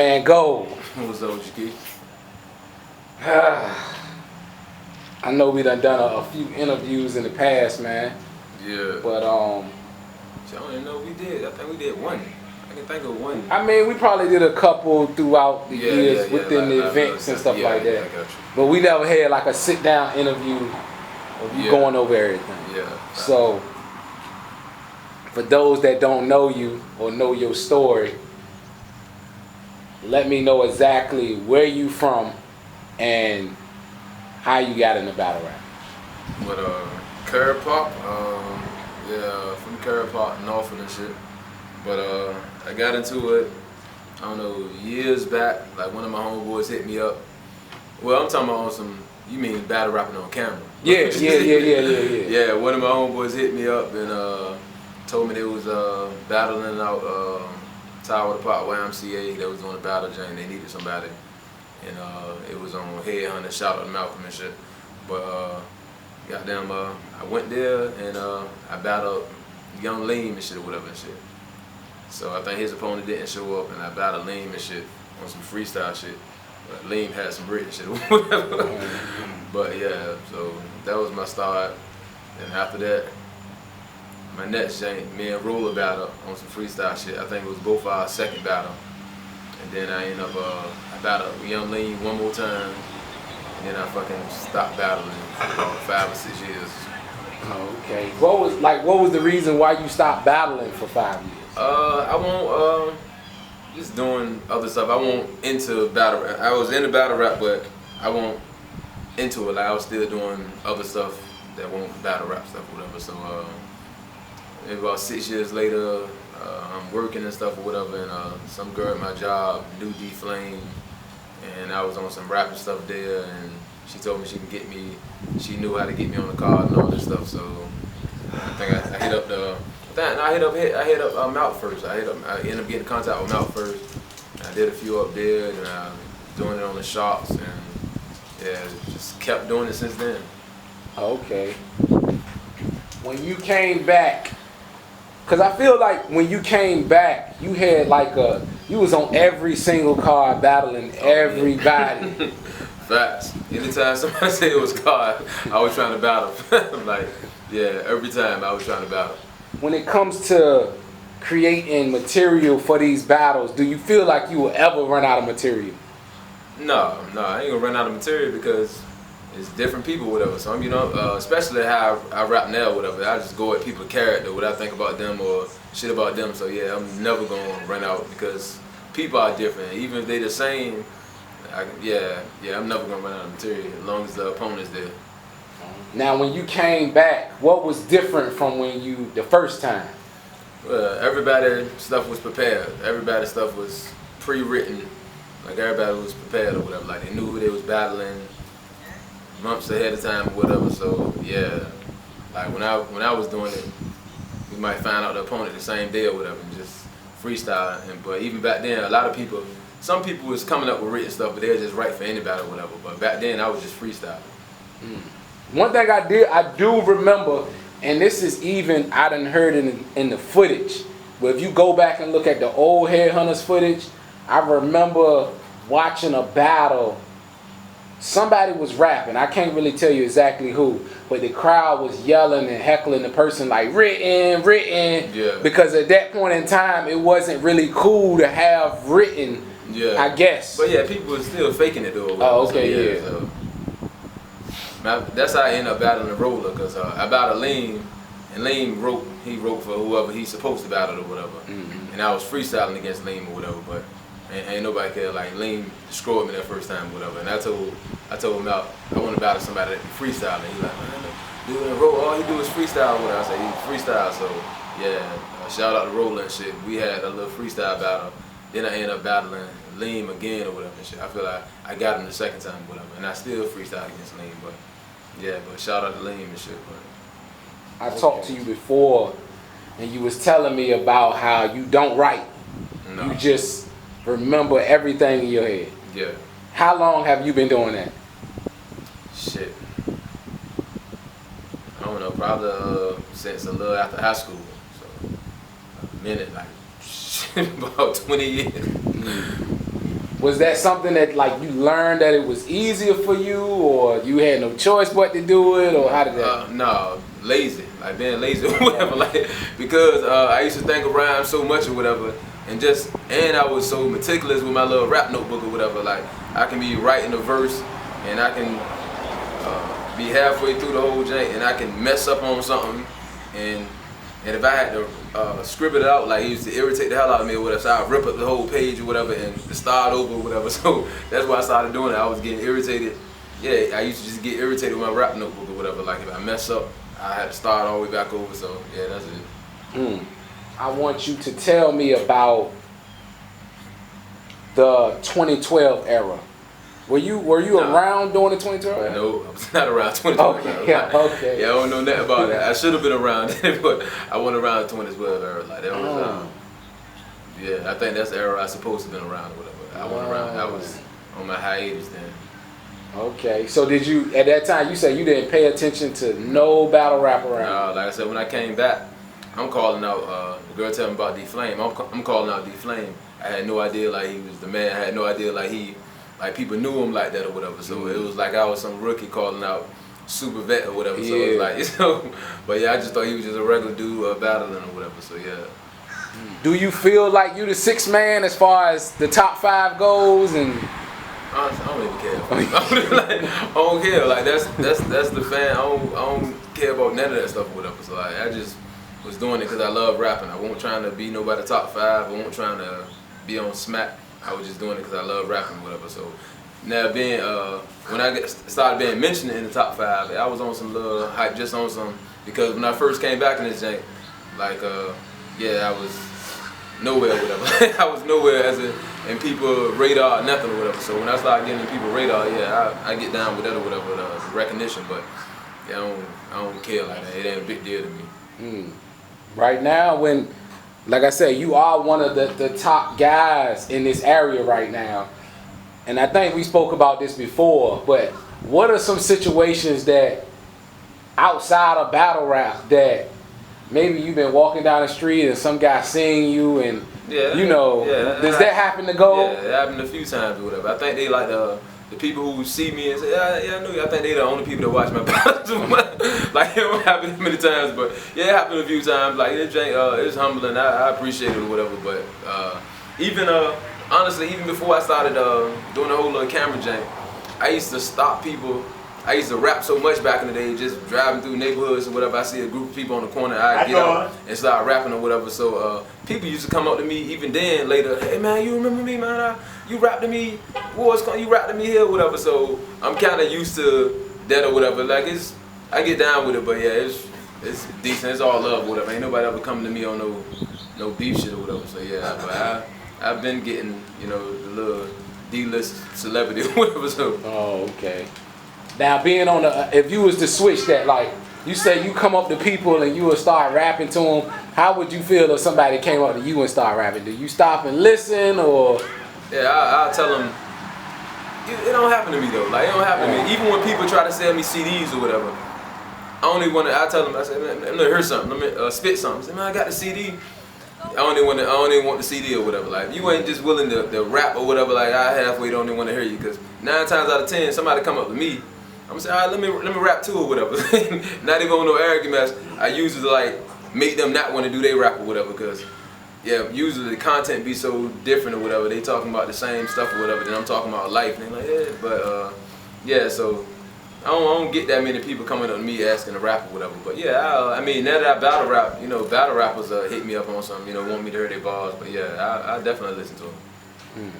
man Gold. What's up with you, I know we done a few interviews in the past, man. Yeah. But I don't even know we did. I think we did one. I can think of one. I mean, we probably did a couple throughout the years within the events and stuff like that. I got you. But we never had like a sit down interview of you going over everything. Yeah. So for those that don't know you or know your story, let me know exactly where you from and how you got into battle rap. But Curb Park, from Curb Park, Norfolk and shit. But I got into it, I don't know, years back. Like one of my homeboys hit me up. Well, I'm talking about on some, you mean battle rapping on camera? Yeah. Yeah, one of my homeboys hit me up and told me they was battling out Tower of the Park YMCA. They was on a battle jam. They needed somebody, and it was on Headhunter. Shout out to Malcolm and shit. But goddamn, I went there and I battled Young Leem and shit or whatever and shit. So I think his opponent didn't show up, and I battled Leem and shit on some freestyle shit. But Leem had some written shit or whatever. But yeah, so that was my start. And after that, my next jank, me and Rolla battled on some freestyle shit. I think it was both our second battle. And then I ended up, I battled Young Lean one more time. And then I fucking stopped battling for about 5 or 6 years. Okay. What was the reason why you stopped battling for 5 years? I won't, just doing other stuff. I won't into battle rap. I was into battle rap, but I won't into it. Like I was still doing other stuff that won't battle rap stuff or whatever. So, maybe about 6 years later, I'm working and stuff or whatever, and some girl at my job knew D Flame, and I was on some rapping stuff there, and she told me she can get me, she knew how to get me on the card and all this stuff. So I think I hit up I hit up Mount first. I ended up getting in contact with Mount first. And I did a few up there, and I was doing it on the shops, and yeah, just kept doing it since then. Okay. When you came back, because I feel like when you came back, you had like you was on every single card battling everybody. Facts. Anytime somebody said it was card, I was trying to battle. Like, yeah, every time I was trying to battle. When it comes to creating material for these battles, do you feel like you will ever run out of material? No, I ain't gonna run out of material because it's different people, whatever. So I'm, especially how I rap now, whatever. I just go at people's character, what I think about them or shit about them. So yeah, I'm never gonna run out because people are different. Even if they the same, I'm never gonna run out of material as long as the opponent's there. Now, when you came back, what was different from when the first time? Everybody's stuff was prepared. Everybody's stuff was pre-written. Like everybody was prepared or whatever. Like they knew who they was battling months ahead of time or whatever. So yeah, like when I was doing it, we might find out the opponent the same day or whatever and just freestyle. But even back then, a lot of people, some people was coming up with written stuff, but they were just write for anybody or whatever. But back then, I was just freestyling. One thing I do remember, and this is even I done heard in the footage. But if you go back and look at the old Headhunters footage, I remember watching a battle. Somebody was rapping. I can't really tell you exactly who, but the crowd was yelling and heckling the person like written. Yeah. Because at that point in time, it wasn't really cool to have written. Yeah. I guess. But yeah, people were still faking it though. Oh, okay, yeah. So that's how I ended up battling Rolla, because I battled Leem, and Leem wrote for whoever he's supposed to battle or whatever. Mm-hmm. And I was freestyling against Leem or whatever, but ain't nobody cared. Like Leem destroyed me that first time or whatever. And I told him out, I want to battle somebody that can freestyle. And he's like, man, dude, Rolla, all he do is freestyle with us. I said, he freestyle, so yeah, shout out to Rolla and shit. We had a little freestyle battle. Then I ended up battling Leem again or whatever and shit. I feel like I got him the second time or whatever. And I still freestyle against Leem, but yeah, but shout out to Leem and shit. But I talked to you before, and you was telling me about how you don't write. No. You just remember everything in your head. Yeah. How long have you been doing that? Shit. I don't know, probably since a little after high school. So a minute, like about 20 years. Was that something that like you learned that it was easier for you, or you had no choice but to do it, or how did that? No, lazy, like being lazy or whatever, like because I used to think of rhymes so much or whatever, and I was so meticulous with my little rap notebook or whatever. Like I can be writing a verse, and I can be halfway through the whole jank, and I can mess up on something, and if I had to scribble it out, like it used to irritate the hell out of me or whatever, so I'd rip up the whole page or whatever and start over or whatever. So that's why I started doing it. I was getting irritated. Yeah, I used to just get irritated with my rap notebook or whatever. Like if I mess up, I had to start all the way back over. So yeah, that's it. I want you to tell me about the 2012 era. Were you around during the 2012 era? No, I was not around 2012. Okay, okay. Yeah, I don't know nothing about that. I should have been around it, but I wasn't around the 2012 era. Like that was, yeah, I think that's the era I was supposed to have been around or whatever. I wasn't around. I was on my hiatus then. Okay, so did you, at that time, you said you didn't pay attention to no battle rap around? Like I said, when I came back, I'm calling out, the girl telling me about D-Flame. I'm calling out D-Flame. I had no idea like he was the man. I had no idea like people knew him like that or whatever. So it was like I was some rookie calling out super vet or whatever. So it was like, you know, but yeah, I just thought he was just a regular dude battling or whatever. So yeah. Do you feel like you the sixth man as far as the top 5 goes? And honestly, I don't even care. I don't care. Like that's the fan. I don't care about none of that stuff or whatever. So like, I just was doing it because I love rapping. I wasn't trying to be nobody top 5. I wasn't trying to be on smack. I was just doing it because I love rapping or whatever. So now being when I started being mentioned in the top 5, I was on some little hype, just on some, because when I first came back in this jank, like yeah, I was nowhere or whatever. I was nowhere as in people radar or nothing or whatever. So when I started getting in people radar, yeah, I get down with that or whatever, the recognition. But yeah, I don't care like that. It ain't a big deal to me. Right now, when, like I said, you are one of the top guys in this area right now. And I think we spoke about this before, but what are some situations that outside of battle rap that maybe you've been walking down the street and some guy seeing you and, you know, does that happen to go? Yeah, it happened a few times or whatever. I think they like the people who see me and say, yeah, I know you. I think they're the only people that watch my battles. Like, it don't happen many times, but yeah, it happened a few times. Like, it's humbling. I appreciate it or whatever, but even, honestly, even before I started doing the whole little camera jank, I used to stop people. I used to rap so much back in the day, just driving through neighborhoods or whatever. I see a group of people on the corner, I get up and start rapping or whatever. So people used to come up to me even then later, hey man, you remember me, man? You rapped to me, you rapped to me here or whatever. So I'm kind of used to that or whatever. Like I get down with it, but yeah, it's decent. It's all love or whatever. Ain't nobody ever coming to me on no beef shit or whatever. So yeah, but I've been getting, you know, the little D-list celebrity or whatever. So. Oh, okay. Now being on if you was to switch that, like you say you come up to people and you would start rapping to them, how would you feel if somebody came up to you and started rapping? Do you stop and listen or? Yeah, I'll tell them, it don't happen to me though. Like it don't happen to me. Even when people try to sell me CDs or whatever, I tell them, I say, man, let me hear something, let me spit something. I say, man, I got the CD. I don't even want the CD or whatever. Like you ain't just willing to rap or whatever. Like I halfway don't even want to hear you, because 9 times out of 10 somebody come up to me, I'm gonna say, all right, let me rap too or whatever. Not even on no arrogant mess. I usually like make them not want to do their rap or whatever, because yeah, usually the content be so different or whatever. They talking about the same stuff or whatever. Then I'm talking about life. And they like, yeah, but yeah. So I don't get that many people coming up to me asking to rap or whatever. But yeah, I mean, now that I battle rap, you know, battle rappers hit me up on something, you know, want me to hear their bars. But yeah, I definitely listen to them.